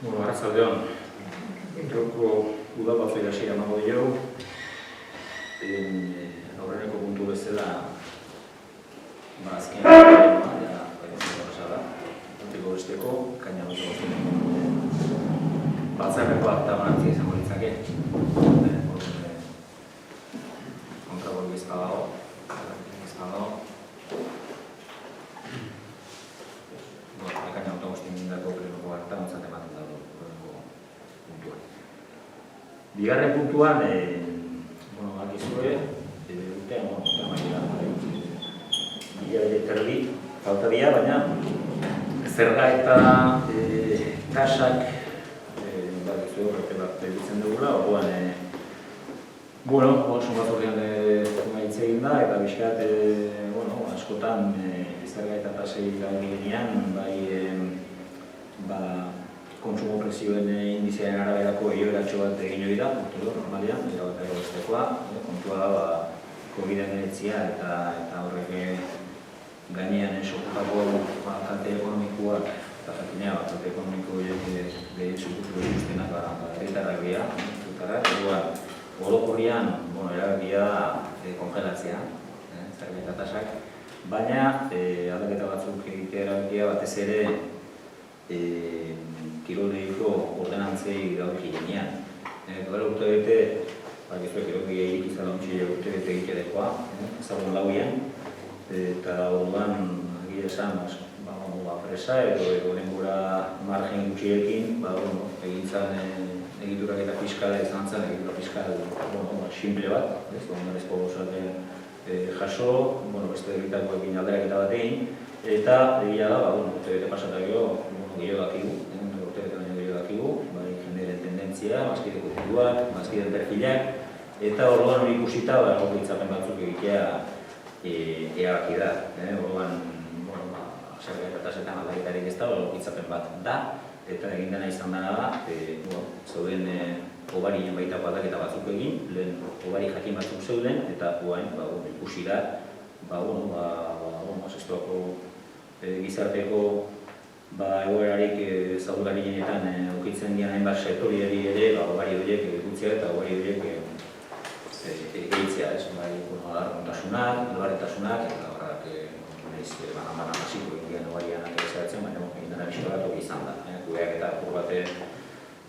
Arratsaldeon, gaurko udabatzea hasiera emango diogu. Aurreneko puntu bezala, azkenean pasada, urteko besteko, kaina bat batzarreko aktabanantzia izango litzake. Kontrabol bizkadago. Ekaina autogoztien indako plenoko hartan ontzat ematen dago puntuan. Bigarren puntuan, bakizue, urtean maila, terdi, falta dira, baina zerga eta tasak bakizue horrete bat begitzen dugula, orduan, sumatorrean hitz egin da, eta bizkat, askotan zerga eta tasei gabinean, kontsumo prezioen indizearen araberako igoeratxo bat egin hori da, normalian, erabateko bestekoa, kontua da, COVID-19 eta horrek gainean sortutako kalte ekonomikoak, eta jakinea, kalte ekonomiko gehi sukutu eguztenak herritarrak dira, orokorrian, erabakia kongelatzea, zerga eta tasak, baina aldaketa batzuk egitea erabakia batez ere kiroldeiko ordenantzei dauki genean. Gara urte bete, bakizue kiroldeia irik izan launtxile urte bete egitedekoa, ezagun lauian, eta orduan agia esan presa edo denbora margen gutxiekin, egintzan egiturak eta fiskala izan zen, egitura fiskal simple bat, ondorezko gozaten jaso, beste egitakoekin aldaraketa bat egin, eta egia da, urte bete pasatak gehiago dakigu, jenderen tendentzia, mazkideko tituak, mazkiden perfilak, eta orduan hori ikusita, gogitzapen batzuk egitea erabaki da. Orduan, zerga eta tasetan aldaketarik ez da, gogitzapen bat da, eta egin dena izan dena da, zeuden obarien baitako aldaketa batzuk egin, lehen obari jakin batzuk zeuden, eta guain ikusi da, sestuako gizarteko egoerarik zaudari genetan ukitzen dian hainbat sektoriari ere obari horiek gutzea eta obari horiek gehitzea, arruntasunak, elbarretasunak, eta horrak banan hasiko egin obarianak egizatzen, baina egin dena bisoratu izan da. Gueak eta apur bate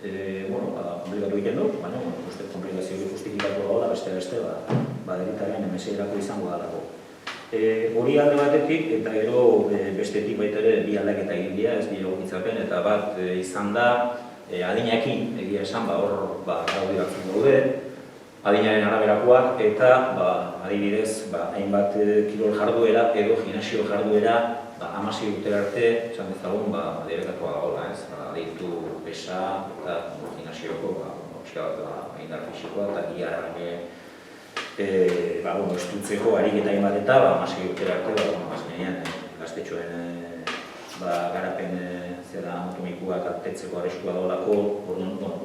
komplikatu egiten du, baina uste komplikazio justifikatu da, beste deritaren emeseirako izango dalako. Hori alde batetik eta gero bestetik baita ere bi aldaketa egin dira, ez dira egokitzapen, eta bat izan da adinakin egia esan hor gaudi batzuk daude, adinaren araberakoak, eta adibidez hainbat kirol jarduera edo gimnasio jarduera 16 urtera arte, esan dezagun, debekakoa dagoela, aditu pesa eta gimnasioko indar fisikoa eta giarrak estutzeko ariketa hainbat eta 16 urtera arte, azkenean gaztetxoen garapen anatomikoak altetzeko arriskuak dagoelako,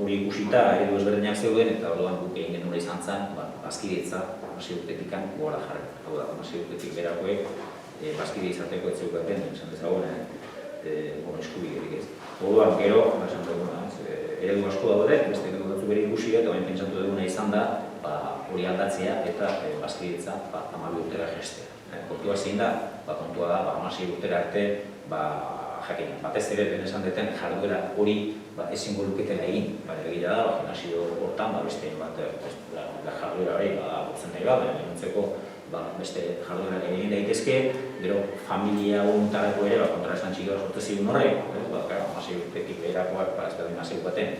hori ikusita eredu ezberdinak zeuden, eta orduan guk egin genuen izan zen, bazkidetza 16 urtetikan gora jarri. Hau da, 16 urtetik berakoek bazkide izateko ez zeukaten, esan dezagun, eskubiderik ez. Orduan, gero, eredu asko daude, beste eredu batzu bere ikusi eta bain pentsatu duguna izan da, hori aldatzea eta bazkidetza 12 urtera gestea. Kontua zein da, kontua da, 16 urtera arte, jakin, batez ere den esan deten jarduera hori ezingo luketela egin. Egia da, gimnasio hortan, beste jarduera hori botzen nahi bat, nintzeko beste jarduera egin daitezke, gero familia untarako ere, kontra esan txikera sortu zigun horrek, 16 urtetik beherakoak, ez da dena zeukaten,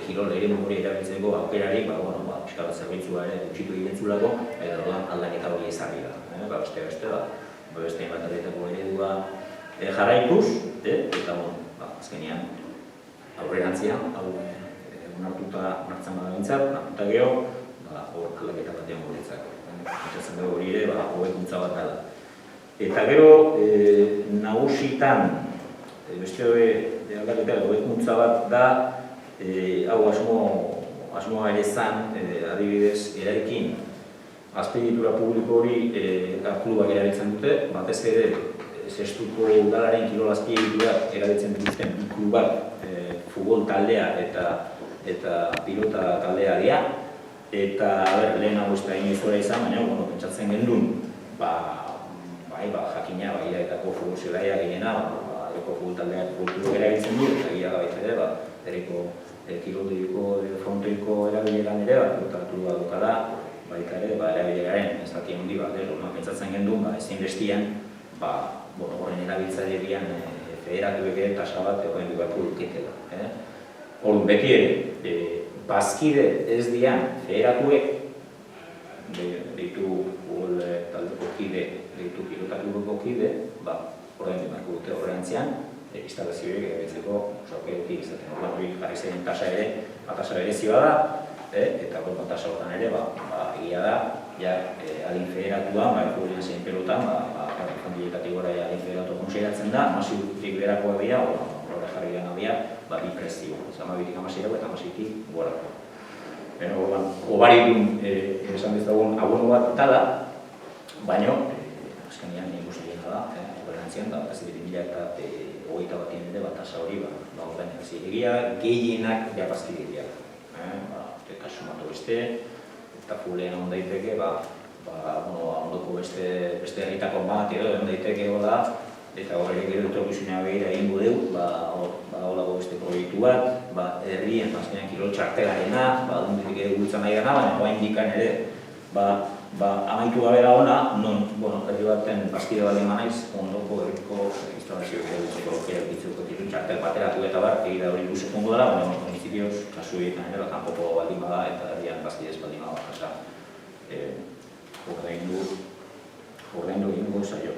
kirol ere hori erabiltzeko aukerarik, euskal zerbitzua ere gutxitu egirentzulako, eta aldaketa hori ezarri da. Beste bat erretako eredua jarraituz, eta azkenean aurrerantzian, onartuta martzan bada bintzat, onartuta geho, hor aldaketa bat egon guretzak. Entzatzen dugu hori ere, hobekuntza bat dela. Eta gero, nagusitan, beste aldaketa hobekuntza bat da, hau asmoa ere zan, adibidez, eraikin azpiegitura publiko hori klubak erabiltzen dute, batez ere Zestuko udalaren kirolazpiegiturak erabiltzen dituzten bi klubak futbol taldea eta pilota taldea dira. Eta, lehenago ez da inoizora izan, baina, pentsatzen gendun, jakina, iraetako futbol zelaia gehiena, eko futbol taldeak futbol erabiltzen du, eta gira baita ere, herriko kiroldiko frontoiko erabileran ere, pilotaratu dukala, baita ere, erabileraren ez dakien hundi bat, pentsatzen gendun, ezin bestian, horren erabiltzaile dian federatuek ere tasa bat egoen dugatu duketela. Orduan, beti ere, bazkide ez dian federatuek, deitu futbol taldeko kide, deitu pilotatuko kide, horren dimarko dute horrentzian, instalazioek erabiltzeko sorkerotik izaten. Horren jarri zen tasa ere, tasa berezioa da, eta tasa horretan ere, egia da, adin federatuan, futbolean zein pelotan, fondietatik gora adin federatu konsideratzen da, amasiutik berakoa dira, horre jarri gana dira, bi prezio, amabitik amasirako eta amasitik gorako. Obaritun, esan dezagun, abono bat dala, baina, azkenean ikusten da, horrentzian, ez dira 2021 batien ere, tasa hori, horren egia, gehienak japazkideak. Kasu matu beste, eta fulean hon daiteke, ondoko beste herritako bat edo hon daiteke da, eta horrek gero etorkizunean behira egingo dugu, holago beste proiektu bat, herrien, azkenean kirol txartelarena, duntik edo gultzan nahi gana, baina hain dikan ere, amaitu gabe da ona, non, herri baten bazkide bat eman naiz, ondoko herriko instalazioak edo bitzeko kirol txartel bateratu eta egida hori luze pongo dela, baina municipioz, kasu egiten ere, kanpoko baldin bada eta herrian bazkidez baldin bada, jasa, ordaindu egingo zaio.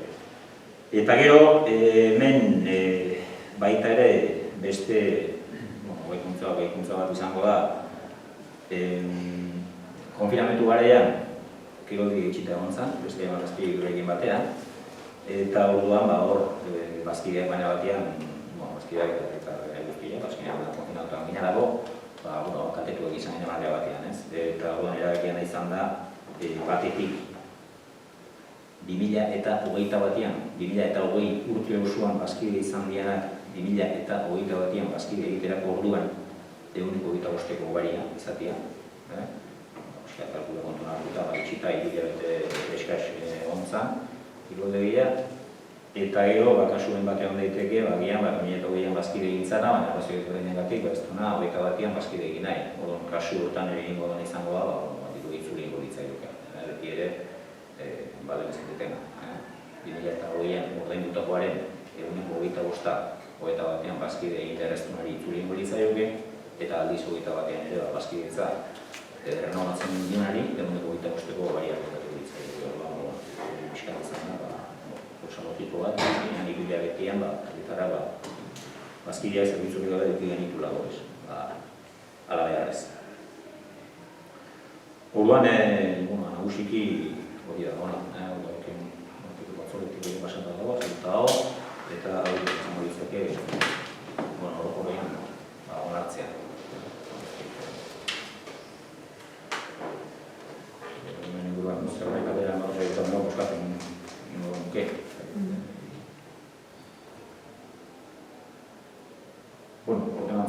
Eta gero, hemen baita ere beste, gaikuntza bat izango da, konfinamentu garaian, kiroldik itxita egon zen, beste bazkideekin batean, eta orduan hor bazkideak baina batean, bazkideak eta guztiak, azkenean konfinatuan gina dago, kaltetuak izan gine malea batean, eta orduan erabekian izan da, batetik 2021 batean, 2020 urte osoan bazkide izan dianak, 2021 batean bazkide egiterako orduan, eguneko 25ko baria izatea, kalkula kontu nartuta, itxita, eskaz ontzan, kiroldegia, eta gero, kasuen batean daiteke, gian, 2008an bazkide egin zara, baina bazkide denegatik, ez duna, 21 batean bazkide egin nahi. Odon, kasu hortan ere egingo den izango da, itzuli egingo ditzailuka. Beti ere, balen ezatetena. 2008an ordaindutakoaren, eguneko 25 batean bazkide egin erreztunari itzuli egingo ditzailuke, eta aldiz 21 batean ere, bazkidetza, renovatzen dinari, eguneko 25ko bariak okatu ditzailuke. Miskan izan da, osalotiko bat, ikulia betian, herritara, bazkidea zerbitzurik gabe dut genitu lago ez, ala beharrez. Orduan, nagusiki, hori da, batzoretik egin basata dago, eta hori izango ditzake, orokorrean, onartzea. Hemen inguruan, zerbait abera, boskatzen nuke.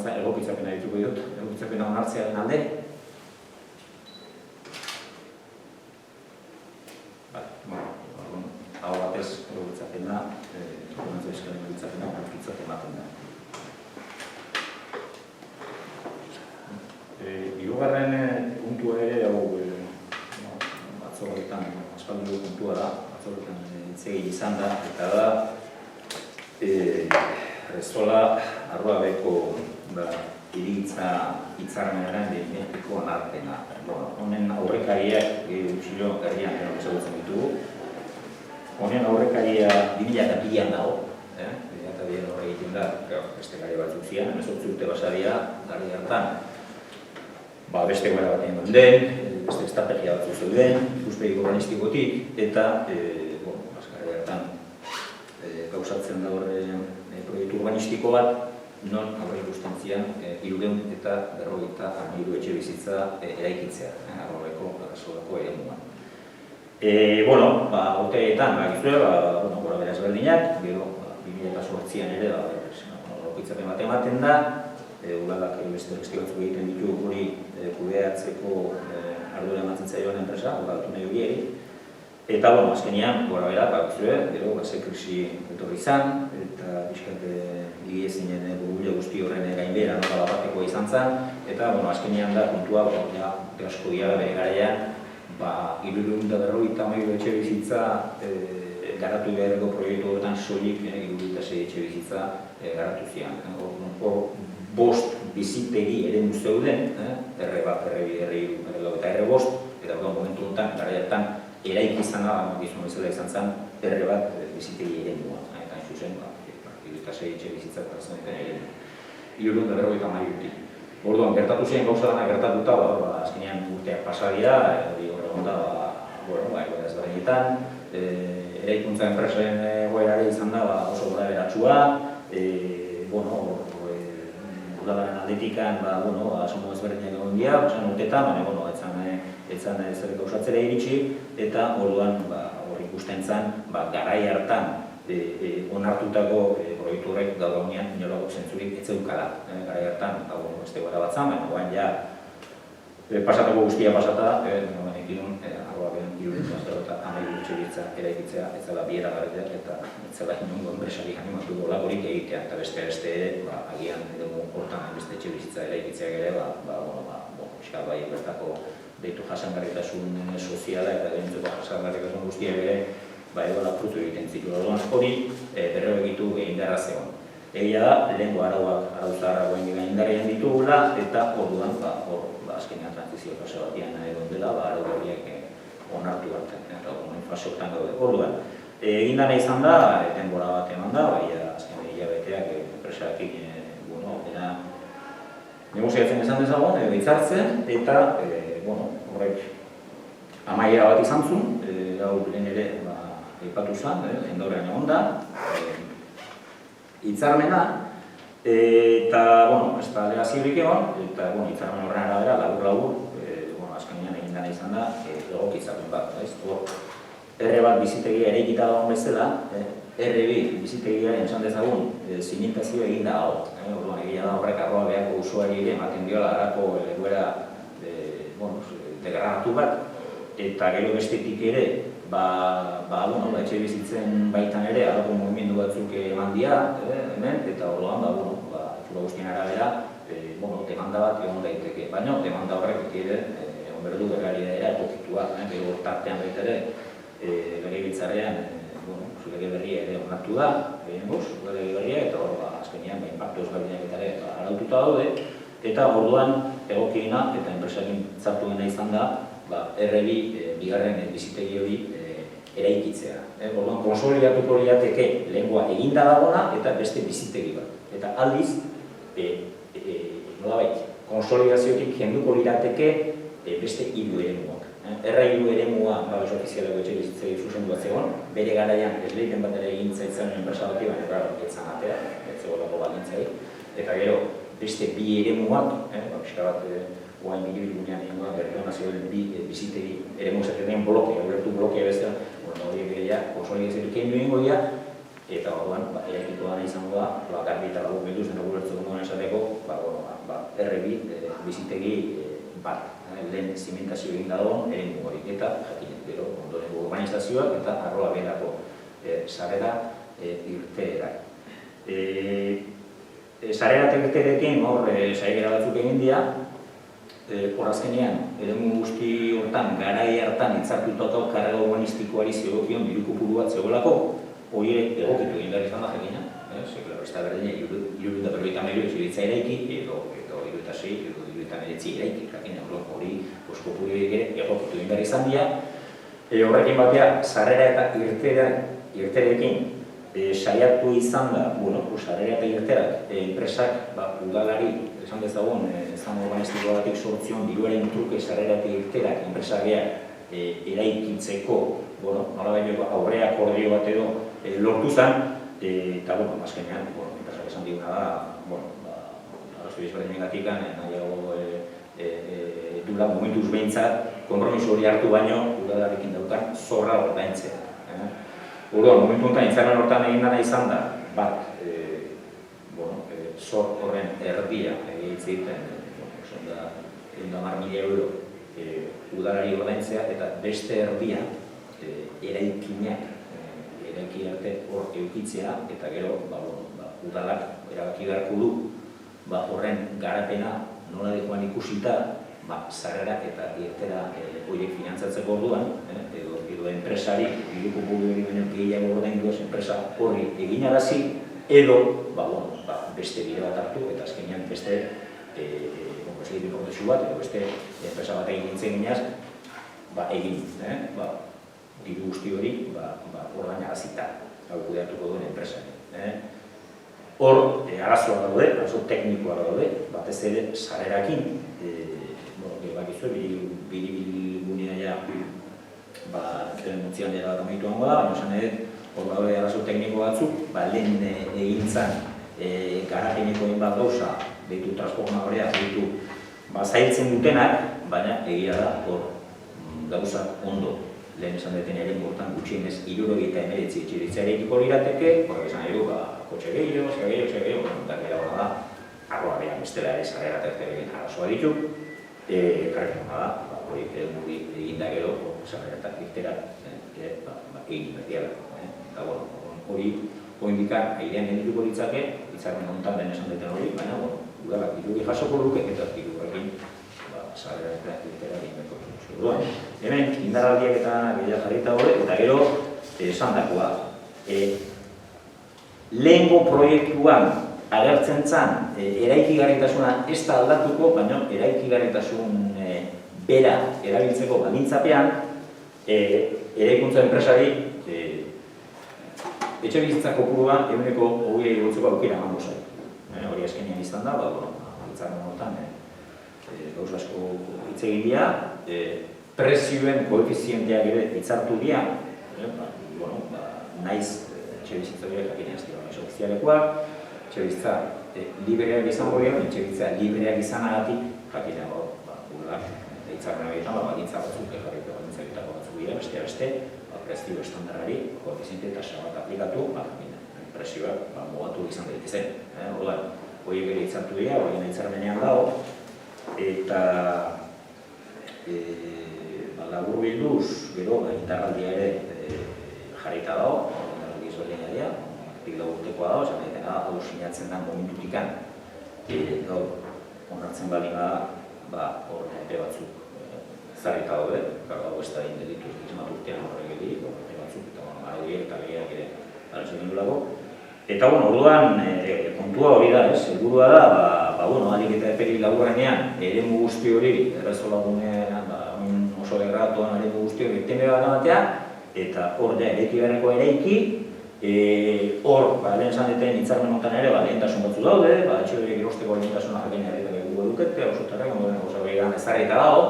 Egokitzapena dituko dut, egokitzapena onartzearen alde. Hau batez egokitzapena, komentzu eskaren egokitzapena, egokitzat ematen da. Hirugarren puntua ere, atzo horretan, aspaldi puntua da, atzo horretan itzegi izan da, eta da, Rezola Arruabeko hirigintza hitzarmenaren behin-behineko onarpena. Honen aurrekariak gutxilo herrian ezagutzen ditugu. Honen aurrekaria 2002an dago. 2002an horre egiten da, beste gari batzuk zian, 18 urte basaria, gari hartan. Beste gara bat egin den, beste estrategia batzuk zeuden, ikuspegi urbanistikotik, eta gari hartan gauzatzen da horre proiektu urbanistiko bat, non aurre ikusten zian 300 eta 53 etxe bizitza eraikitzea, Arruabeko Resolako eremuan. Urteetan, gora beraz ezberdinak, gero 2008an ere, oroitzapen bat ematen da, udalak beste batzuk egiten ditu hori kudeatzeko ardura ematen zaioan enpresa, aldatu nahi horieri. Eta, azkenean, gora bera, gero, ze krisi etorri izan, eta pixkat higiezinen burbuila guzti horren gainbehera nola bateko izan zen, eta, azkenean da, puntua, asko dira bere garaian, 350 etxe bizitza garatu beharreko proiektu horretan soilik 76 etxe bizitza garatu zian. Bost bizitegi eremu zeuden, R1, R2, R3 eta R5, eta momentu honetan, gara hartan, eraiki izan da, gizun bezala izan zen, R1 bizitegi eremua. Eta zuzen, 76 etxe bizitza gartzen duten eremu. 350 Orduan, gertatu ziren gauza dena gertatuta, azkenean urteak pasa dira, horregon da, ezberdinetan, eraikuntza enpresen goerare izan da oso gora beratxua, udalaren aldetikan, asomo ezberdinak egon dira, urtetan, baina, etzan zer gauzatzera iritsi, eta orduan hori ikusten zen, garai hartan onartutako proiektu horrek gaur egunean inolako zentzurik ez zeukala. Garai hartan, beste gara bat zan, baina guan ja pasatako guztia pasata, ekin arroa behen eta amairu etxe eraikitzea, ez zela biera garritea eta ez zela inongo enpresari animatu laborik egitea, eta beste agian hortan beste etxe bizitza eraikitzea ere, fiskal bai bertako deitu jasangarritasun soziala eta gainontzeko jasangarritasun guztiak ere edola frutu egiten zitu. Orduan hori berreo egitu egin beharra zegoen. Egia da, lehenko arau zaharra egin indarrean ditugula, eta orduan, azkenean transizio fase batian egon dela, arau horiek onartu hartzen, eta fase hortan gaude. Orduan, egin dana izan da, denbora bat eman da, azken hilabeteak enpresarekin negoziatzen izan dezagon, hitzartzen, eta horrek amaiera bat izan zuen, hau lehen ere aipatu zen, endaurean egon da, hitzarmena, eta, ez da alegaziorik egon, eta hitzarmen horren arabera, labur, azkenean egin dana izan da, egokitzapen bat, R1 bizitegia eraikita dagoen bezala, R2 bizitegiaren esan dezagun zimentazioa egin da hau. Orduan egia da horrek arroa behako usuari ere ematen diola harako egoera degradatu bat, eta gero bestetik ere, etxe bizitzen baitan ere harako mugimendu batzuk eman dira, eta orduan, fura guztien arabera, demanda bat egon daiteke. Baina, demanda horrek ere, egon berdu bergaria era egokitua, gero tartean baita ere, legebiltzarrean, lege berria ere onartu da, lege berria, eta hor, azkenean, inpaktu ezberdinak eta ere araututa daude, eta orduan egokiena eta enpresakin zartu dena izan da, R2 bigarren bizitegi hori eraikitzea. Orduan, konsolidatuko lirateke lehengoa eginda dagona eta beste bizitegi bat. Eta aldiz, nolabait, konsolidaziotik jenduko lirateke beste 3 eremuak. R2 eremua, babes ofizialeko etxe bizitzei zuzendu bat zegoen, bere garaian ez lehiten bat ere egin zaitzen enpresa bati, baina etzan atea, ez zegoelako balintzai. Eta gero, beste 2 eremuak, pixka bat guain bilibilgunean egin duan, berretan nazioen bizitegi eremu zaten blokea, ulertu blokea bezala, horiek ere ja, konsolidaziorik egin duen goia, eta orduan, eraikiko dana izango da, garbi eta lagu bilduz, dena ulertu duen esateko, R2 bizitegi bat, lehen zimentazio egin dagoen eremu hori, eta jakinen, gero, ondorengo urbanizazioak eta arroa beherako sarrera irteera. Sarrera irteerekin, saigera batzuk egin dira, hor azkenean, eremu guzti hortan, garai hartan hitzartutako karrera urbanistikoari zegokion diru kopuru bat zegoelako, hori egokitu egin behar izan da jakina, ez da berdina, 350 etxe eraiki, edo 26, edo 19 eraiki, jakina, hori kopuru ere egokitu egin behar izan dira. Horrekin batea, sarrera eta irterekin saiatu izan da, sarrera eta irterak enpresak udalari, esan dezagun, ezan urbanistiko batik sortzion diruaren truke sarrera eta irterak enpresageak eraikitzeko, nola baino aurrea akordio bat edo lortu zen, eta azkenean, enpresak esan diguna da, arrazoi ezberdinegatik nahiago dula momentuz behintzat, konpromiso hori hartu baino, udalarekin daukan zorra ordaintzea. Orduan, momentu honetan, hitzarmen hortan egin dana izan da, bat, zor horren erdia egiten, esan da, 110.000 euro udalari ordaintzea, eta beste erdia eraikinak, eraiki arte hor eukitzea, eta gero, udalak erabaki beharko du, horren garapena nola dekoan ikusita, sarrera eta irtera horiek finantzatzeko orduan, edo enpresari, hiruko buru egin gehiago ordaindu ez enpresa horri eginarazi, edo beste bide bat hartu, eta azkenean beste prozesu bat, edo beste enpresa bat egin ginaz, egin, diru guzti hori ordainarazita, hau kudeatuko duen enpresari. Hor, arazoa daude, arazo teknikoa daude, batez ere sarrerakin, bakizu, biribilgunea ja, motzian dira gamaitu hango da, baina esan edo, hor daude arazo tekniko batzuk, lehen egintzan garapeneko egin bat gauza, behitu transformadorea, behitu zailtzen dutenak, baina egia da, hor gauzak ondo, lehen esan deten ere gortan gutxienez 79 etxeritzarekiko lirateke, horrek esan edo, kotxe gehiago, eta gero da, arroa behan bestela ere sarrera tertzea arazoa ditu, karretan da, horiek egin da gero, sarrera eta irtera egin berdiala. Eta hori indikan airean genituko ditzake, hitzarmen honetan den esan deten hori, baina udalak diruri jasoko luke eta dirurekin sarrera eta irtera egin berko dugu. Hemen, indarraldiak eta gehiago jarrita hori, eta gero esan dakoa. Lehengo proiektuan agertzen zen eraikigarritasuna ez da aldatuko, baina eraikigarritasun bera erabiltzeko baldintzapean eraikuntza enpresari etxe bizitza kopurua ehuneko 20 igotzeko aukera emango zaitu. Hori azkenean izan da, hitzarmen honetan gauz asko hitz egin dira, prezioen koefizienteak ere hitzartu dira, naiz etxe bizitza horiek jakin ez dira ofizialekoak, etxe bizitza libreak izango dira, etxe bizitza libreak izanagatik jakin udalak hitzarmen horietan baldintza batzuk jarriko baldintza batzuk dira, beste prezio estandarrari koefiziente eta bat aplikatu, prezioak mugatu izan daitezen. Horiek ere hitzartu dira, horien hitzarmenean dago, eta labur bilduz, gero, indarraldia ere jarrita dago, indarraldi ezberdina dira, urtekoa dago, esan daitena hau sinatzen da momentutikan, gaur onartzen bali hor epe batzuk zarrita daude, hau ez da indelitu izmat urtean horrek edik, epe batzuk, eta araudiek eta lehiak ere arazo gendulako. Eta, orduan, kontua hori da, helburua da, alik eta eperi laburrenean, eremu guzti hori, errazo lagunean, oso erratuan eremu guzti hori, teme bat amatea, eta hor da, eraiki beharreko eraiki, hor, lehen esan deten hitzarmen honetan ere, lehentasun batzu daude, etxe horiek erosteko lehentasuna jakin erretak egugu edukete, oso tarrak, oso began ezarrita dago,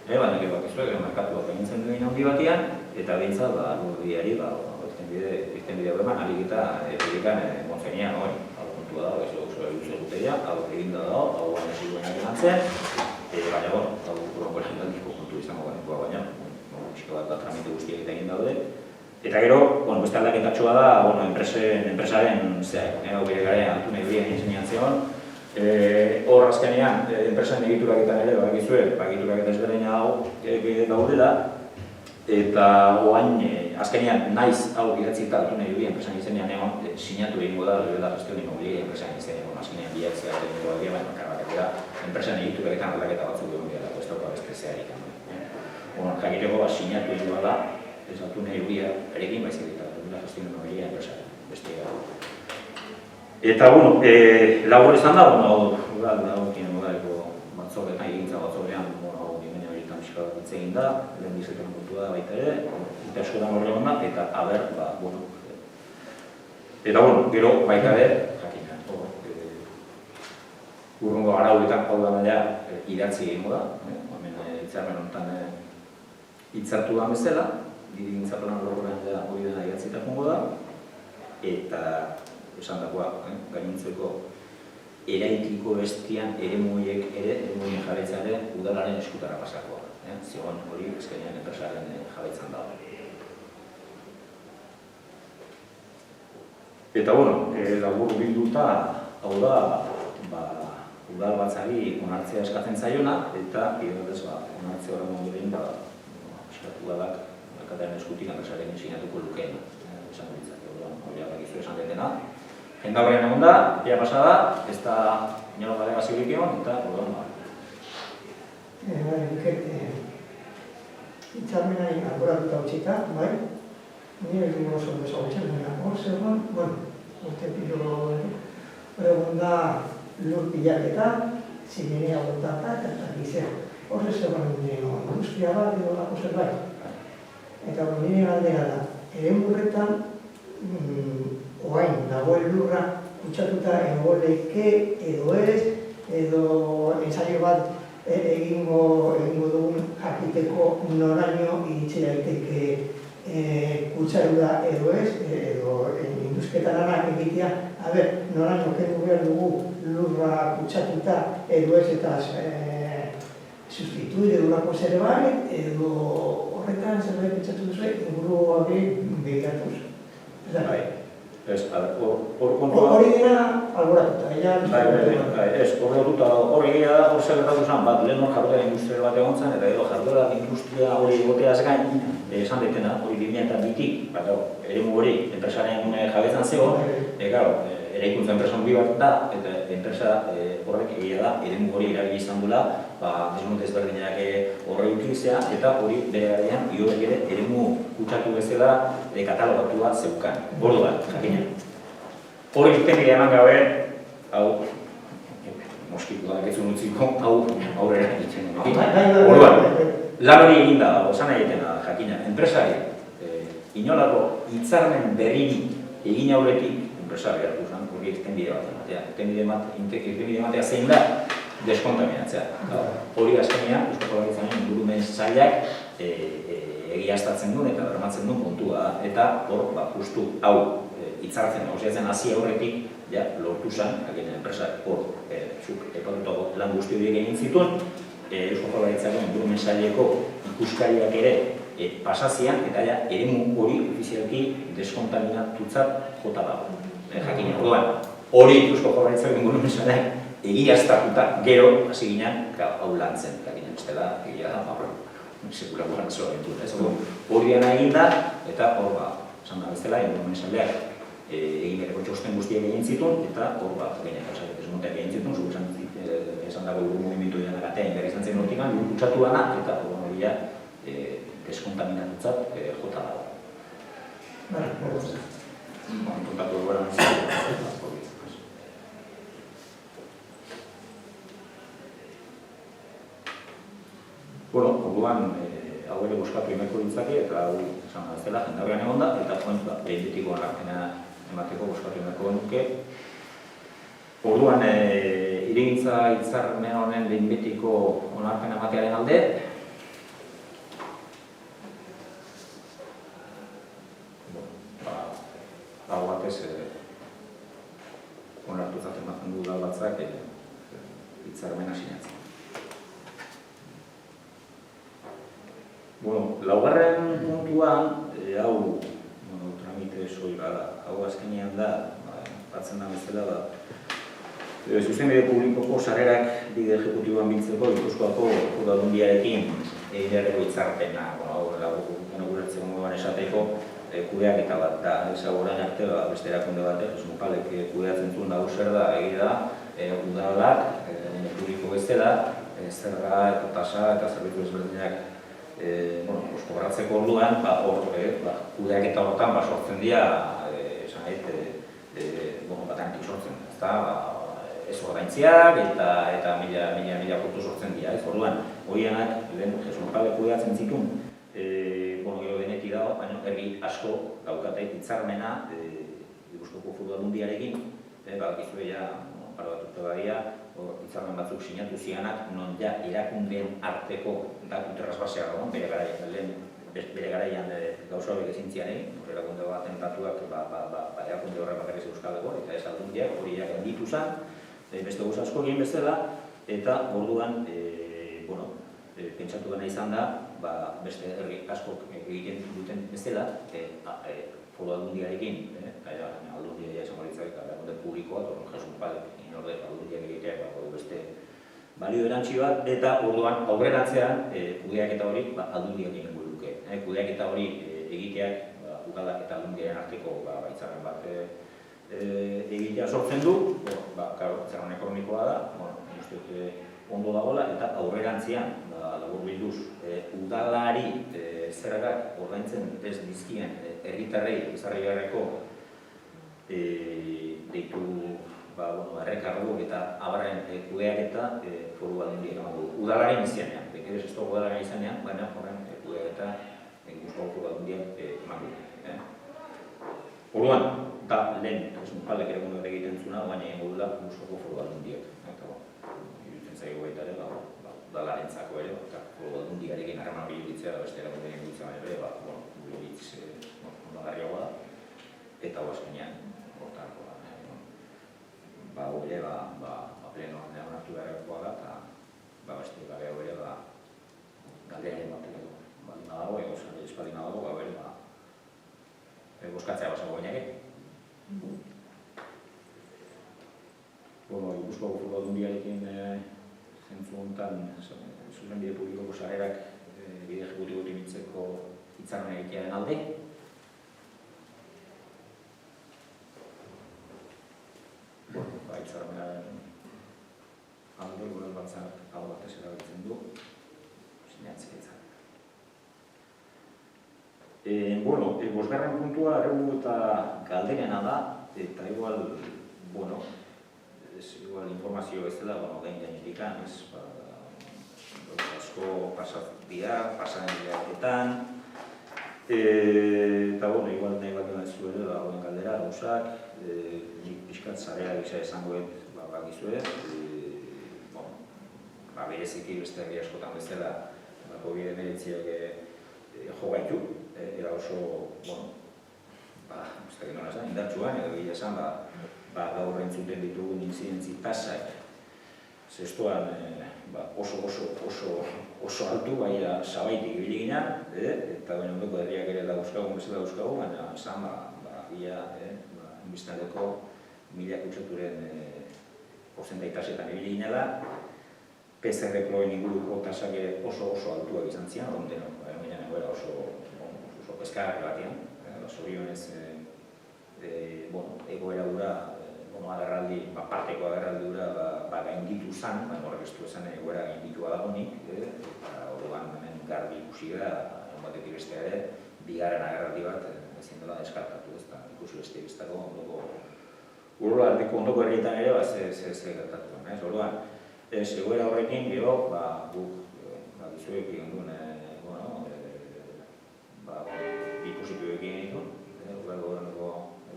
baina gero bakizuek, merkatuak egintzen duen handi batian, eta behintzat, lurdiari, irtenbide hau eman, alik eta erikan montzenean hori, hau kontua dago, ez oso egutegia, hau eginda dago, hau baina ziguenak emantzen, baina, hau urronko esan kontu izango ganekoa, baina, txiko bat tramite guztiak eta egin daude. Eta gero, beste aldaketatxoa da, enpresaren, hau bere garen, altu nahi horien enseñan zion, hor azkenean, enpresaren egituraketan ere, egiturak eta ezberdina daudela, eta oain, azkenean, naiz hau idatzita altu nahi horien enpresaren izenean egon, sinatu egingo da, dela gestión inmobiliaria enpresaren izenean, azkenean bilatzea egingo da, baina karbatek da, enpresaren egituraketan aldaketa batzuk egon dira, ez dauka beste zeharik. Jakiteko sinatu egingo da, ez altu nahi huria erekin baizik eta dela gestión inmobiliaria enpresaren, beste gara. Eta, labor izan da, udaleko batzordean, egintza batzordean, dimene horietan pixka bat hitz egin da, lehen dizetan kontu da baita ere, eta eskoran horre gonda, eta haber, eta, gero, baita ere, jakina, urrungo arauetan hau da naila idatzi egingo da, hemen hitzarmen honetan hitzartu da bezala, dirigintza plan horrean hori dena idatzita jongo da, eta esan dagoa, gainontzeko eraikiko bestian eremuiek ere, eremuien jabetza ere, udalaren eskutara pasakoa. Zigon hori eskenean enpresaren jabetzan dago. Eta, bueno, labur bilduta, hau da, udal batzari onartzea eskatzen zaiona, eta bidez, onartzea horren mundu behin, eskatu udalak, alkatearen eskutik, enpresaren sinatuko lukeen, esan ditzak, hori bakizu esan dena. Jendaurrean egon da, epea pasada, ez da inolako alegaziorik egon, eta orduan hitzarmenari alboratuta utzita, bai? Nire egin oso bezagutzen, hor zegoen, urte pilo egon da lur pilaketa, zineria bontata eta gizea. Hor zegoen industria bat edo lako zerbait. Eta nire galdera da, eremurretan, oain dagoen lurra kutsatuta edo leke, edo ez, edo ensaio bat egingo dugun jakiteko noraino iritsi daiteke kutsarura edo ez, edo induzketa lanak egitea, noraino kendu behar dugu lurra kutsatuta edo ez eta sustituir edurako zerbait, edo horretan zerbait pentsatu duzu, inguru hori begiratuz. Hori dira alboratuta, hori egia da, hor zerretatu zen, lehen hor jarduera industrial bat egon zen, eta edo jarduera industria hori egoteaz gain, esan detena, hori 2002-tik, eremu hori, enpresaren jabetzan zegoen, eraikuntza enpresa handi bat da, eta enpresa horrek egia da, eremu hori erabili izan duela, desmonte ezberdinak horre utilizea, eta hori bere garaian, iorek ere eremu kutsatu bezala katalogatu bat zeukan, bordo bat, jakina. Hori irtenbidea eman gabe, hau, moskituak ez unutziko, hau aurrera ditzen. Lan hori egin da, osan egiten da, jakina, enpresari, inolako hitzarmen berririk egin aurretik, enpresari hartu zen, hori irtenbide bat ematea. Irtenbide ematea zein da, deskontaminatzea. Hori azkenean, Eusko Jaurlaritzaren ingurumen sailak egiaztatzen duen eta bermatzen duen kontua. Eta hor, justu hau hitzartzen, negociatzen hasi aurretik, lortu zen, enpresak hor, zuk epatutako lan guzti horiek egin zituen, Eusko Jaurlaritzaren ingurumen saileko ikuskariak ere pasazian, eta eremu hori ofizialki deskontaminatutzat jota dago. Jakin orduan, hori Eusko Jaurlaritzaren ingurumen sailak egiaztatuta gero, hasi ginen, hau lantzen, jakin bestela, egia da, sekulako ganazoa bintu. Hori dena egin da, eta hor, esan da bezala, ingurumen sailak egin bereko txosten guztiak egin zituen, eta hor desmonteak egin zituen, zuk esan dago mugimendu dena gatea inberri izan zen hortikan, kutsatu dana, eta hori deskontaminatutzat jota dago. Kontatu egora nazio. Orduan, hau ere boskatu emeko dintzake, eta hau esan da zela, jendaurrean egon da, eta behin betiko onarpena emateko boskatu emeko nuke. Orduan, hirigintza hitzarmen honen behin betiko onarpena ematearen alde, hau batez onartutzat ematen du udal batzak hitzarmena sinatzen. Laugarren puntuan, hau tramite soila da, hau azkenean da, batzen da bezala, zuzenbide publikoko sarrerak bide ejecutiboan biltzeko Gipuzkoako udalundiarekin egin beharreko hitzarpena, guretzeko moduan esateko kudeaketa bat da, orain arte beste erakunde batek, Mupalek kudeatzen zuen dago zer da, egia da, udalak, publiko bezala, zerga eta tasa eta zerbitzu ezberdinak kobratzeko orduan, kudeaketa horretan sortzen dira, esan batantik sortzen, ez ordaintziak eta mila puntu sortzen dira, orduan, horianak, Mupalek kudeatzen zituen, gero denetik dago, baina herri asko daukate hitzarmena Gipuzkoako Udalundiarekin, badakizue parabatuta badia, hitzarmen batzuk sinatu zianak, non erakundeen arteko datu trasbasea dago, bere garaian gauza horiek ezin zianen, erakunde baten datuak erakunde horrek bakarrik euskaldeko, eta ez aldundiak hori genditu zen, beste gauza asko egin bezala, eta orduan, pentsatu dena izan da, beste herri askok egiten duten bezala, foru aldundiarekin, aldundia izango litzak, erakunde publikoa, torren jasun palek, inorde aldundiak egitea, beste balio erantzi bat, eta orduan aurrerantzean kudeaketa hori aldundiak egingo luke. Kudeaketa hori egiteak udalak eta aldundiaren arteko hitzarmen bat egitea sortzen du, hitzarmen ekonomikoa da, ondo dagoela, eta aurrerantzean, laburbilduz, udalari zergak ordaintzen ez dizkien herritarrei ezarri beharreko deitu errekargu eta abarren kudeaketa foru aldundiak emango du. Udalaren izanean, bekerez ez dugu udalaren izanean, baina horren kudeaketa Gipuzkoako foru aldundiak emango du. Orduan, da lehen, Mujalek erakundeak egiten zuna, baina egingo dula Gipuzkoako foru aldundiak. Iruditzen zaigu baita ere, udalarentzako ere, eta foru aldundiarekin harreman biluritzea da beste erakundeak egiten baina ere, biluriz ondagarriagoa da, eta huazkenean, hortarako da. Hau ere, plenoan onartu beharrekoa da, eta beste gabe hau ere, galdearen batek baldin badago, espaldin badago, hau ere, boskatzea basago bainake. Gipuzkoako foru aldundiarekin zentzu honetan, zuzenbide publikoko sarerak bide ejecutibotik mintzeko hitzarmen egitearen alde. Hitzarmenaren alde, gure batzak hau batez erabiltzen du, sinatzea hitzarmen. Bosgarren puntua erregu eta galderena da, eta igual informazio ez dela, gain asko pasatia, pasaren bilaketan, eta igual nahi bat dira zuere, hauen galdera, gauzak, nik pixkat zarea gisa esangoet bakizuet, bereziki beste herri askotan bezala, COVID-19 jo gaitu, era oso, indartsuan, edo gila esan, gaur entzuten ditugun inzidentzi tasak, zestuan oso altu, baina sabaitik ibili ginen, eta baina ondoko herriak ere dauzkagun bezala dauzkagun, baina esan, gila, biztaldeko milak utxaturen porcentaitasetan ibili ginela, PCR-proen inguruko tasak oso altuak izan zian, oso peskarri batian, zorionez egoera dura, agerraldi, parteko agerraldi dura gainditu zen, horrek ez du esan egoera gainditua dagoenik, eta orduan hemen garbi ikusi gara, batetik bestea ere, bigarren agerraldi bat ezin dela deskartatu, ikusi beste biztako ondoko herrietan ere, ze gertatu den, orduan, egoera horrekin, gero, guk dizuek egin duen, ikusituekin egin duen, udal gobernuko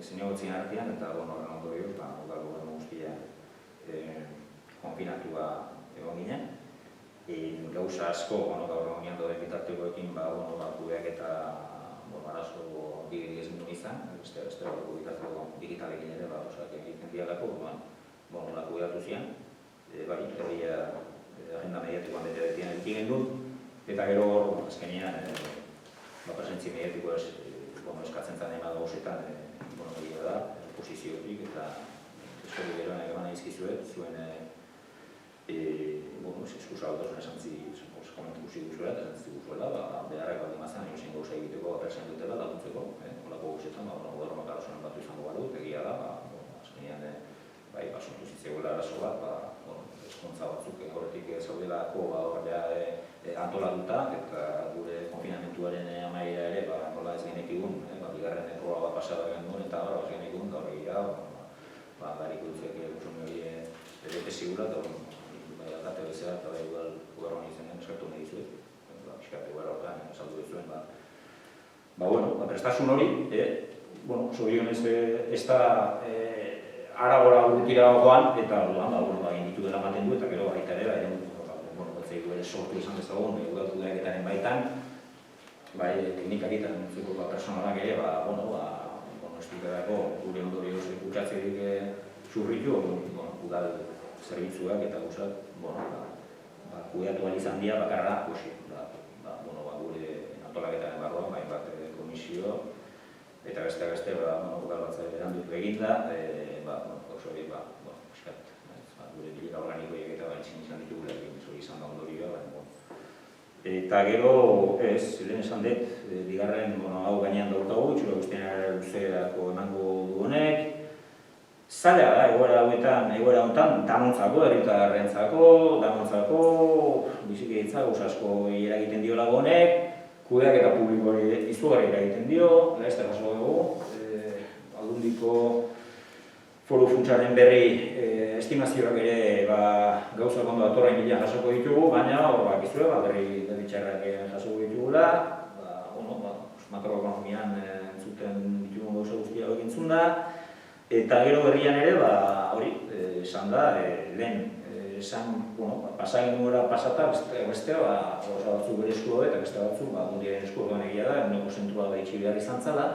zinegotzien artean, eta horren ondorioz, udal gobernu guztia konfinatua egon ginen. Gauza asko, gaur egon doden bitartekoekin, kudeak eta arazo digeriz nuen izan, beste bitarteko digitalekin ere, osak egiten dialako, kudeatu zian, agenda mediatikoan bete-betien egiten dut, eta gero, azkenean, presentzi mediatiko eskatzen zen ema gauzetan, egia da, posiziotik, eta eskori gero nahi eman izkizuet, zuen eskusa autosun esantzi komentu guzi duzuela, eta esantzi duzuela, beharrak bat imazan, egin gauza egiteko presen dutela, laguntzeko, olako gauzetan, gobernu makarazonen batu izango badut, egia da, azkenean, basuntu zitzegoela arazo bat, eskontza batzuk horretik zaudelako antolatuta, eta gure konfinamentuaren amaira ere, nola ez genekigun, bigarren proba bat pasada genuen, eta ez genekigun, gaur egira, garik dutzek guzun hori bete zigula, eta aldate bezala, eta udal gobernuan izanen eskertu nahi dizuet, eskarte gara horretan, saldu dizuen, prestasun hori, zorionez ez da aragora urtira joan, eta egin ditu dela ematen du, eta gero baita ere, sortu izan dezagun, udalkudeaketaren baitan, teknikaritan zuko personalak ere, esplikarako gure ondorioz kutsatzerik zurritu, udal zerbitzuak eta guzak, kudeatu ahal izan dira bakarra, gure antolaketaren barruan, komisio, eta beste, udal batzar erandutu eginda, oso hori, gure bilera organikoiek eta baintzin izan ditugula egin, hori izan da ondorioa, eta gero, lehen esan dut, bigarren, hau gainean daukagu, itxura guztien luzeerako emango dugunek, zaila da, egoera honetan, danontzako, danontzako, bizikidetza, asko eragiten dio lagonek, kudeak eta publikoari izugarri eragiten dio, laizte jaso dugu, aldundiko foru funtsaren berri estimazioak ere gauza kondo datorren bilan jasoko ditugu, baina hor bakizue, berri txarrak jasoko ditugula, makroekonomian entzuten ditugun gauza guztia egin zunda, eta gero berrian ere, hori, esan da, lehen, pasagin nura pasata, bestea, gauza batzuk bere esku eta beste batzuk, mundiaren esku orduan egia da, eguneko zentrua da itxi behar izan zala,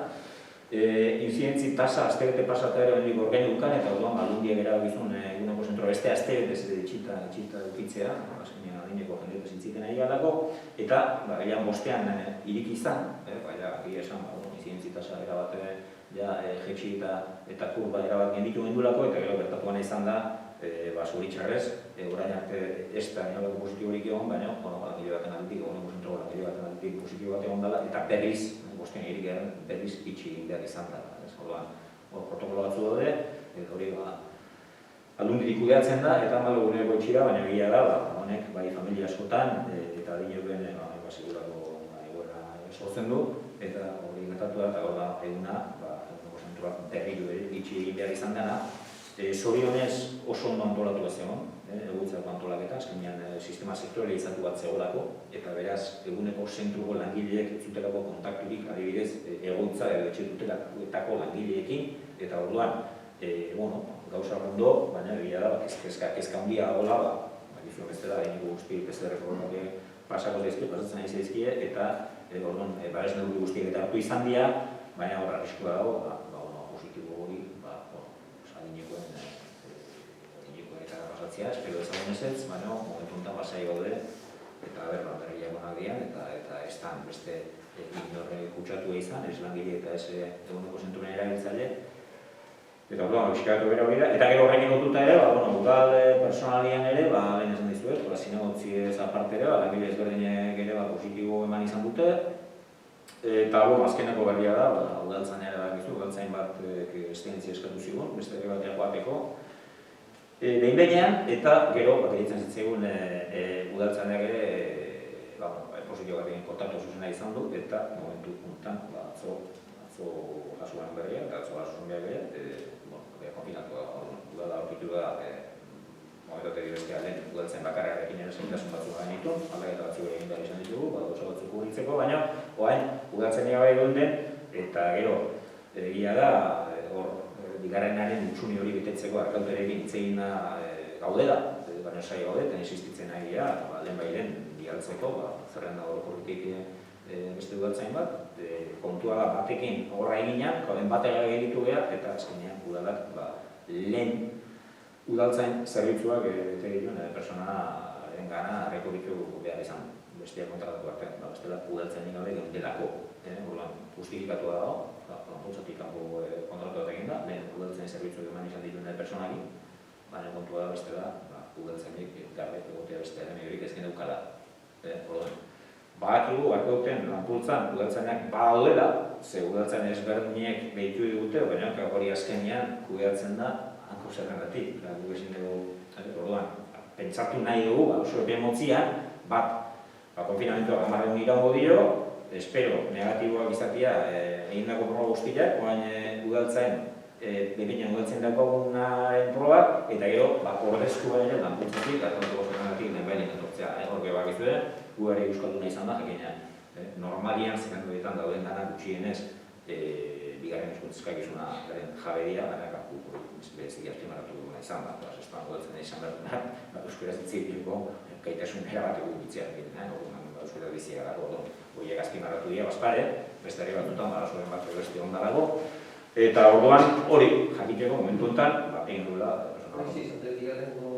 inzidentzi tasa, aztebete pasata ere bendik orgain dukan, eta orduan aldundiak erabakizun eguneko zentrua beste aztebete ez itxita dukitzea, azkenean adineko jendetaz intziten ari galdako, eta egian bostean irik izan, egia esan, inzidentzi tasa erabat jetxi eta kurba erabat genditu gendulako, eta gero bertatuan izan da, zoritxarrez, orain arte ez da inolako positiborik egon, baina langile baten aldetik, eguneko zentroa langile baten aldetik positibo bat egon dela, eta berriz, bostean egirik eran, berriz itxi egin behar izan da. Hor protokolo batzu daude, hori aldunditik kudeatzen da, eta malo guneko itxira, baina egia da, honek bai familia askotan, eta adinoen segurako egoera sortzen du, eta hori gertatu da, eta hor da eguna, eguneko zentroa berriru itxi egin behar izan dena, zorionez oso ondo antolatu ez egon, egoitzako antolaketa, azkenean sistema sektorializatu bat zegoelako, eta beraz, eguneko zentruko langileek zutelako kontakturik, adibidez, egoitza edo etxe dutelatako langileekin, eta orduan, gauza ondo, baina egia da, kezka handia dagoela, gizuen bestela, eginiko guzti PCR-ko pasako zaizkie, pasatzen ari zaizkie, eta orduan, babes neurri guztiek eta hartu izan dira, baina horra arriskua dago, positibo hori, espero ezagun ezetz, baina momentu honetan basai gaude, eta berriak onak dian, eta ez da beste inorre kutsatu izan, ez langile eta ez eguneko zenturen erabiltzaile. Eta orduan, bizkatu bera hori da, eta gero horrekin lotuta ere, udal personalian ere, lehen esan dizuet, zinegotzi ez aparte ere, langile ezberdinek ere positibo eman izan dute, eta azkeneko berria da, udaltzain ere bakizu, udaltzain bat estientzia eskatu zigun, beste ere batean joateko, behin behinean, eta gero, egiten zitzaigun udaltzainak ere positio batekin kontaktu zuzena izan du, eta momentu honetan, atzo jasuan berria, eta atzo jasuan berria, konfinatu udala aurkitu da, momentote dibestea lehen udaltzain bakarrarekin ere zaintasun batzuk gain ditu, aldaketa batzuk egin behar izan ditugu, dosa batzuk kubritzeko, baina oain, udaltzainak bai duen eta gero, egia da, bigarrenaren utxuni hori betetzeko arkauterekin hitz egin gaudela, baina sai gaudetan existitzen ari gara, lehen bairen bialtzeko, zerrenda orokorretik beste udaltzain bat, kontua da batekin horra eginak, gauden batera egitu behar, eta azkenean udalak lehen udaltzain zerbitzuak bete dituen personaren gana rekorritu behar izan, bestia kontratatu artean, bestela udaltzainik gabe geundelako, justifikatu da dago, konpultzatik kanpo kontratu bat egin da, lehen udaltzain zerbitzuak eman izan dituen personari, baina kontua da bestela, udaltzainik gabe egotea beste elementurik ez geneukala. Badakigu, duten lanpultzan udaltzainak badaudela, ze udaltzain ezberdinek behitu digute, baina hori azkenean kudeatzen da hanko zerrendatik. Guk ezin dugu, orduan, pentsatu nahi dugu, oso epe motzian, konfinamentua gamarren iraungo dio, espero negatiboak izatea egindako proba guztiak, oain udaltzain, behinean udaltzain dagoenaren probak, eta gero, ordezkoa ere lanpultzatik, atanteko zerrendatik den bailen etortzea. Horke bakizue, gu ere euskalduna izan da, jakinean. Normalian, zekantu ditan dauden dana gutxienez, bigarren eskuntzizkak izuna garen jabedia, baina berezik azpimarratu duguna izan da, espan udaltzen izan da, euskaraz ditzitiko gaitasun erabat egubitzea egiten, euskaraz bizia gara, horiek azpimarratu dira bazpare, beste ere batutan, barazoren bat beste onda dago, eta orduan hori, jakiteko momentu enten, egin duela. Sí, zaten digarrengo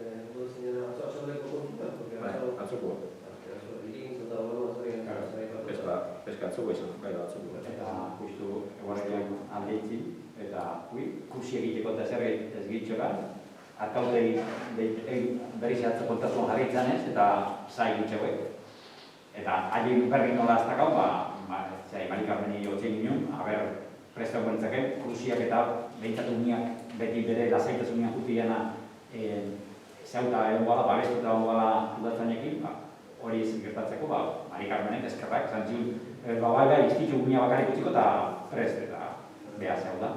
udaltzen atzoko kontuta, atzoko. Ez peskatzuko izan, gai batzuk. Eta justu eguaretan aldeitzi, eta kursi egiteko eta zer ez gitxoka, arkautei berriz atzo kontatuan jarritzen ez, eta zai gutxeuek. Eta haien berri nola aztakau, Marikarmeni jotzen ginen, prestau berintzake, kursiak eta behintzatu uniak beti bere lasaitasunean jutiana zeuta egon bala, babestuta egon bala udatzainekin, hori ezin gertatzeko, Marikarmenek eskerrak, zantzun, bai, iztitzu unia bakarrik utziko eta prest eta beha zeuda.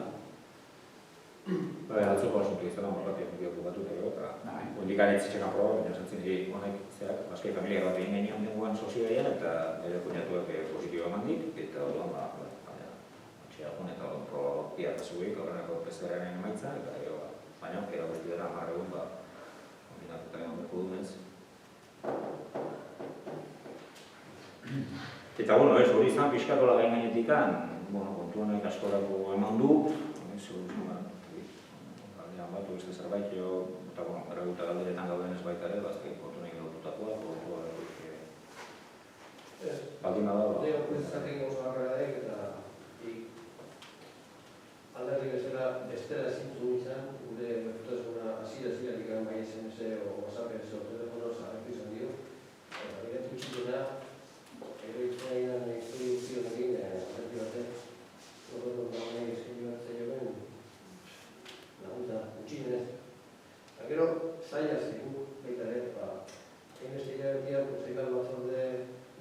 Atzuko asuntu izan, morratik bioko batut ego, eta hondikan ez zitxekan proba, baina zantzin honek zerak, baskei familia bat egin genian denguan sozioean, eta nire kuñatuak positibo emandik, eta orduan, txeagun eta orduan proba piatazuik, horrenako PCR-aren emaitza, eta gero, baina, kera guzti dara amarregun, kombinatuta egon beko dumenez. Eta, hori izan pixkatola gain gainetikan, kontu honek askorako eman du, batu ez zerbait, eta erreguta galderetan gauden ez baita ere, bazkei kontu nahi gaututakoa, baldin bada. Leo, kuizatik oso harrera eta alderri bezala bestera zintu izan, gure bertutasuna azira-aziratik garen bai SMS o WhatsApp ez o telefono zahartu izan dio. Eta gire tutxituna, eroitzea idan egin zionekin, alderri batek, horretu nahi eskeni bat zaioen, laguntza, utximenez. Eta gero, zaila zehu, baita ere, investigatia, zekal batzorde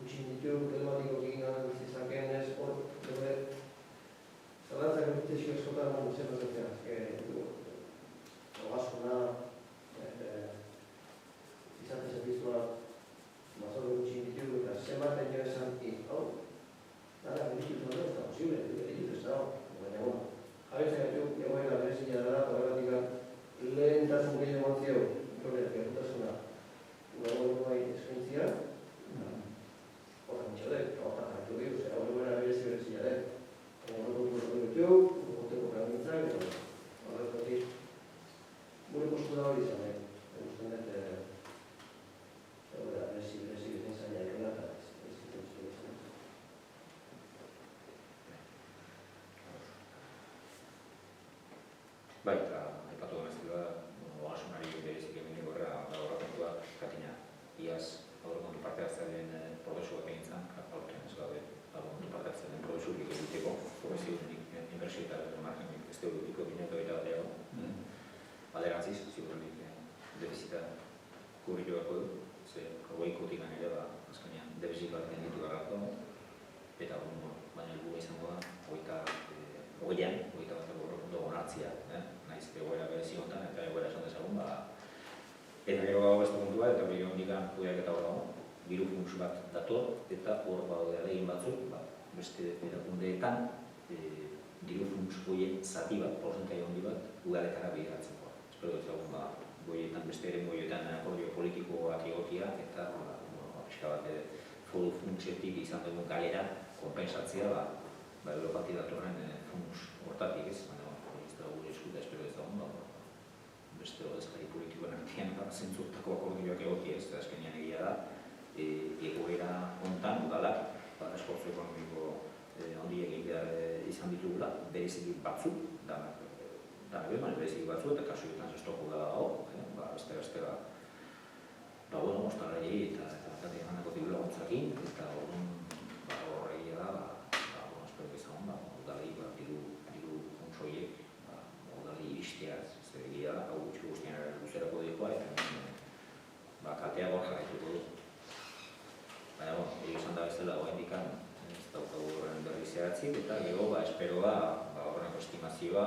utxin ditu, telematiko egin gana bizizaken ez, hor, gure, zalantzak egitezio eskotan zer batean, ogasuna, izate zerbizua, batzorde utxin ditu, eta zenbaten jo esan, hau, dara, beritu zuen ez da posible, beritu ez da, baina, jabetzen gaitu, egoera berezia dara, eta horretik lehentasun gehiago mantzio, horretik egutasuna, gaur bai eskentzia, horretan mitxodek, horretan jartu dira, zera horretan berezia den. Horretan dutu, horreteko preguntzak, horretatik gure postura hori izan, egusten dut, berezi izan zaila ekela, eta ez zitzen izan. Bai, eta aipatu da bezala, ogasunari berezik emendik horrela horrekontua, katina, iaz, aurrekontu parte hartzaren prozesuak egin zan, aurten ez gaude, aurrekontu parte hartzaren prozesurik egiteko, progresioetik, inbersioetan margenik ez teoretiko bineto eta bateago. Alderantziz, ziurrenik, defizita kubritu beharko du, ze goikotik ere, azkenean, defizit bat genditu garrako, eta baina helburua izango da, hogeian bat aurrekontu onartzia, naiz egoera berezi honetan, eta egoera esan dezagun, eta gero gau beste kontua, eta bide hondikan kudeak eta hor dago, diru funts bat dator, eta hor badaude alegin batzuk, beste erakundeetan, diru funts goien zati bat, porzentai handi bat, udaletara begiratzeko. Espero dezagun, goietan, beste ere goietan akordio politikoak egotia, eta pixka bat foru funtsetik izan dugu galera, konpensatzea, Europatik datorren funts hortatik ez, baina ez da gure eskuta espero ez dagoen, beste odezkari politikoen artean zentzurtako akordioak egotia ez, eta azkenean egia da, egoera hontan, udalak, esfortzu ekonomiko handi egin behar izan ditugula, bereziki batzuk, bereziki batzuk, eta kasuetan zestoko da dago, beste, ostarrei eta kate emanako diru laguntzakin, eta horregia da, espero izan, udalei diru funtsoiek, udalei iristeaz, zer egia da, hau guztian luzerako dikoa, eta katea gor jarraituko du. Baina, izan da bezala, oaindikan, ez daukagu horren berri zehatzik, eta gero, espero da, horrenako estimazioa,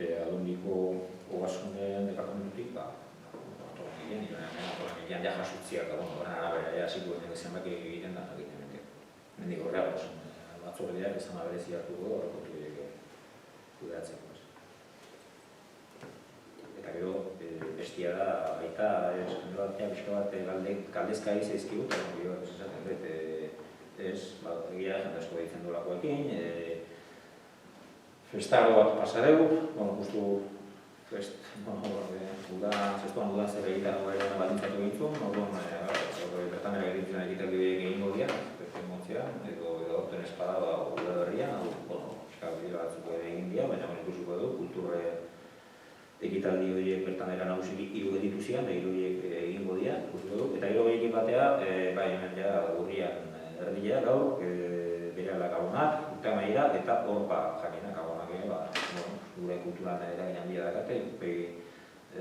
aldundiko ogasunen departamentutik, Atoran ja jasutziak, horren arabera, hasiko zenbaki egiten da, mendik horreagoz, batzordeak izan aberezi hartuko horrekotu kudeatzeko. Eta gero, bestia da, baita, pixka bat galdezka izazkigu, eta gero, esaten dut, egia jendazko ditzen dolakoekin, festago bat pasareu, justu zestuan uda zer egiten horrean batintzatu gintzun, bertan ere egiten egitaldi egingo dira, emotzean, edo orten espada uda berrian, bideo batzuk egin dira, baina ikusiko du, kulturre egitaldi horiek bertan era nagusik hiru editu zian, hiru horiek egingo dira, ikusiko du, eta hiru horiekin batea, bai hemen ja urrian erdilea gaur, berehala gabonak, urte amaiera, eta hor jakinak gabonak gure kulturan eragin handia dakate,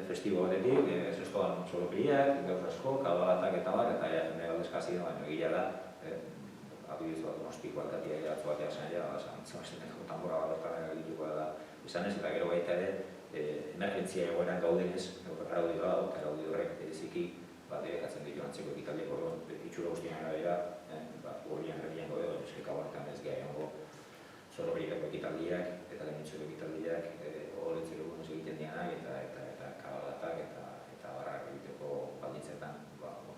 festibo batetik, zestoan txolopiliak, gauz asko, kabalatak eta bar, eta jende galdezkazi da, baina egia da, adibidez bat Donostiko alkatia eratzu batea zen, zantzemazenek tambora bat bertan egituko da izan ez, eta gero baita ere, emergentzia egoeran gaudenez, araudi horrek bereziki, debekatzen ditu antzeko ekitaldiak orduan, itxura guztien arabera, horian herrian gaude, eskeka barkan ez geha egongo Zorobrikako ekitaldiak eta gainontzeko ekitaldiak horretzeko gunez egiten dianak eta kabalatak eta barrak egiteko baldintzetan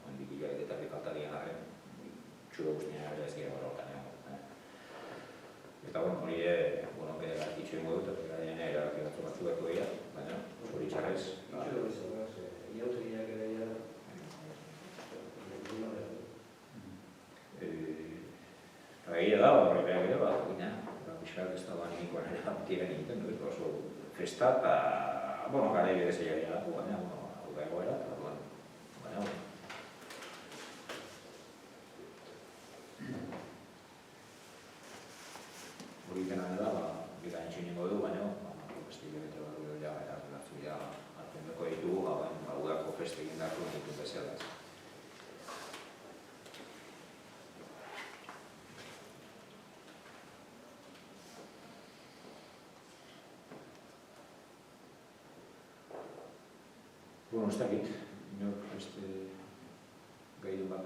hendik hilabete eta falta dian arren txuro guztien arabera ez geha horretan egongo. Eta hori bere gartitxo ingo dut, eta garen erabaki batzuak dira, baina hori txarrez. Iauteriak ere egia da, horrepeak ere, baina pixkat ez da animikoan ere batira egiten dut, oso festa eta, gara berezia dira, baina, hau da egoera, eta, baina, hori dena da, bida entxin ingo du, baina, beste hilabete bat dugu ja, eta batzu ja, hartendeko ditugu, udako feste egin dako ditu bezala. Bueno, ez dakit, inork beste gaidu bat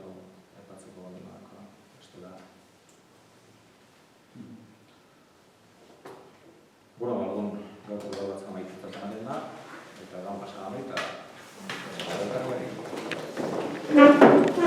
aipatzeko baldimako, beste da. Bueno, algun gauko da batzak maitzatzen da, eta gaun pasan amai, eta